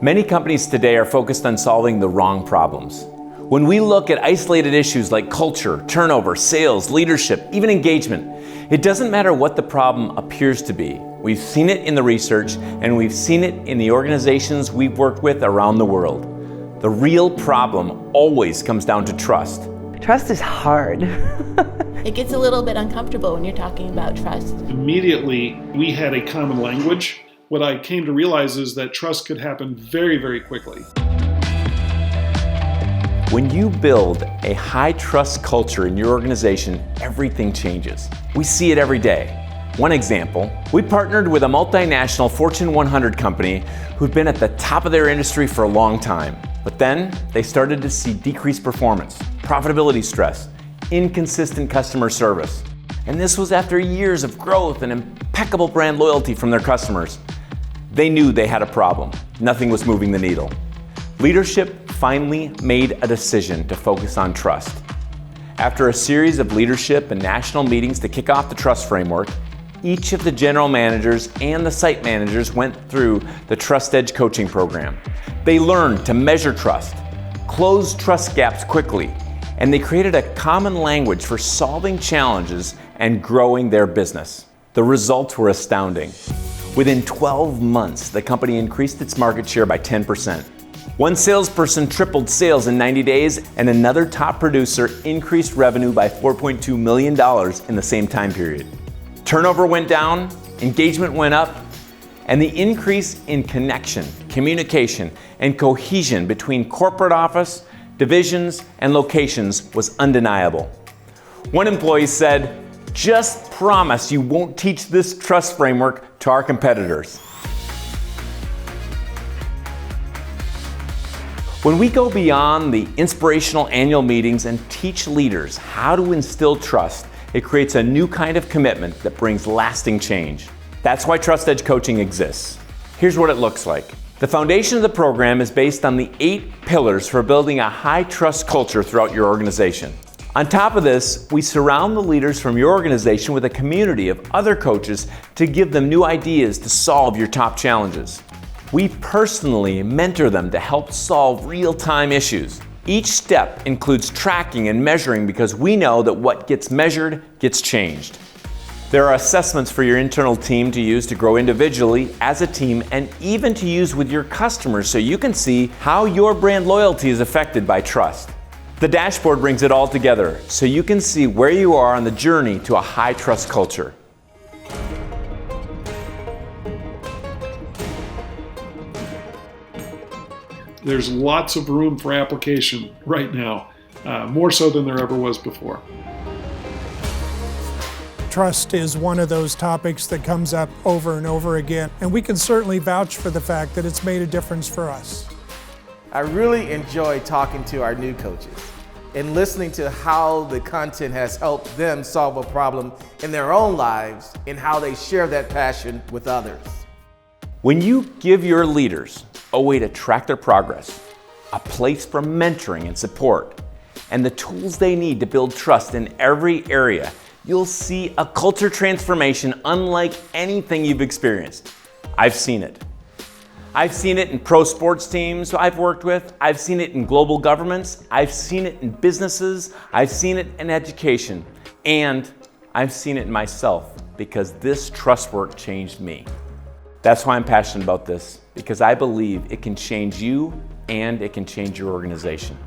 Many companies today are focused on solving the wrong problems. When we look at isolated issues like culture, turnover, sales, leadership, even engagement, it doesn't matter what the problem appears to be. We've seen it in the research, and we've seen it in the organizations we've worked with around the world. The real problem always comes down to trust. Trust is hard. It gets a little bit uncomfortable when you're talking about trust. Immediately, we had a common language. What I came to realize is that trust could happen very, very quickly. When you build a high trust culture in your organization, everything changes. We see it every day. One example, we partnered with a multinational Fortune 100 company who'd been at the top of their industry for a long time. But then they started to see decreased performance, profitability stress, inconsistent customer service. And this was after years of growth and impeccable brand loyalty from their customers. They knew they had a problem. Nothing was moving the needle. Leadership finally made a decision to focus on trust. After a series of leadership and national meetings to kick off the trust framework, each of the general managers and the site managers went through the Trust Edge coaching program. They learned to measure trust, close trust gaps quickly, and they created a common language for solving challenges and growing their business. The results were astounding. Within 12 months, the company increased its market share by 10%. One salesperson tripled sales in 90 days, and another top producer increased revenue by $4.2 million in the same time period. Turnover went down, engagement went up, and the increase in connection, communication, and cohesion between corporate office, divisions, and locations was undeniable. One employee said, "Just promise you won't teach this trust framework to our competitors." When we go beyond the inspirational annual meetings and teach leaders how to instill trust, it creates a new kind of commitment that brings lasting change. That's why Trust Edge coaching exists. Here's what it looks like. The foundation of the program is based on the 8 pillars for building a high trust culture throughout your organization. On top of this, we surround the leaders from your organization with a community of other coaches to give them new ideas to solve your top challenges. We personally mentor them to help solve real-time issues. Each step includes tracking and measuring because we know that what gets measured gets changed. There are assessments for your internal team to use to grow individually, as a team, and even to use with your customers so you can see how your brand loyalty is affected by trust. The dashboard brings it all together so you can see where you are on the journey to a high trust culture. There's lots of room for application right now, more so than there ever was before. Trust is one of those topics that comes up over and over again, and we can certainly vouch for the fact that it's made a difference for us. I really enjoy talking to our new coaches and listening to how the content has helped them solve a problem in their own lives and how they share that passion with others. When you give your leaders a way to track their progress, a place for mentoring and support, and the tools they need to build trust in every area, you'll see a culture transformation unlike anything you've experienced. I've seen it. I've seen it in pro sports teams I've worked with. I've seen it in global governments. I've seen it in businesses. I've seen it in education. And I've seen it in myself because this trust work changed me. That's why I'm passionate about this, because I believe it can change you and it can change your organization.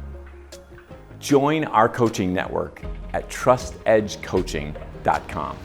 Join our coaching network at trustedgecoaching.com.